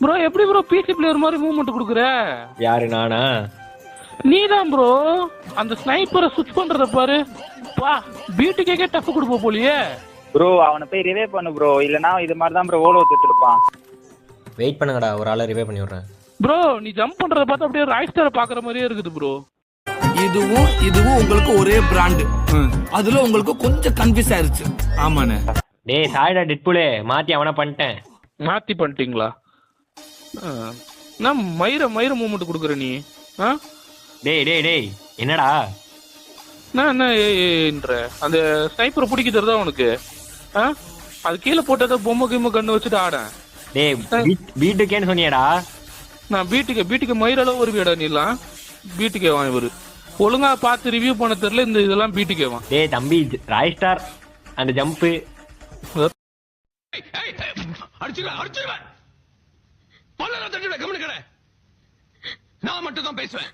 Bro எப்படி bro PC player மாதிரி movement கொடுக்குற? யாரு நானா? நீதான் ப்ரோ. அந்த ஸ்னைப்பரை சுவிட்ச் பண்றத பாரு. வா பிடிகே டஃப் கொடுப்ப போலியே. ப்ரோ அவனை போய் ரிவே பண்ணு ப்ரோ, இல்லனா இது மாதிரி தான் ப்ரோ ஓட விட்டுட்டு இருப்பான். வெயிட் பண்ணுங்கடா, ஒரு ஆளை ரிவே பண்ணி விடுறேன். ப்ரோ நீ ஜம்ப் பண்றத பார்த்தா அப்படியே ராய்ஸ்டாரை பாக்குற மாதிரியே இருக்குது ப்ரோ. இதுவும் உங்களுக்கு ஒரே பிராண்ட். அதுல உங்களுக்கு கொஞ்சம் கன்ஃபியூஸ் ஆயிருச்சு. ஆமாண்ணே. டேய் சாரிடா டெட்பூலே, மாத்தி அவனை பண்ணிட்டேன். மாத்தி பண்ணிட்டீங்களா? நான் மயிர மூவ்மெண்ட் கொடுக்குற நீ. டேய் டேய் டேய் என்னடா நான் என்னன்ற அந்த ஸ்னைப்பரை பிடிக்க தருதா உனக்கு? அது கீழே போட்டதை பொம்மை கிம்ம கண்ணு வச்சுட்டு ஆடேன். டேய் வீட்டுக்கேன்னு சொன்னியடா. நான் வீட்டுக்கு மயிரெல்லாம் வருவியடா நீலாம். வீட்டுக்கே வாங்க வரு ஒழுங்கா பார்த்து ரிவ்யூ பண்ண தெரியல. இந்த இதெல்லாம் வீட்டுக்கே வா. டேய் தம்பி ராய் ஸ்டார் அந்த ஜம்ப்பு அடிச்சுடுவேன். நான் மட்டும் தான் பேசுவேன்.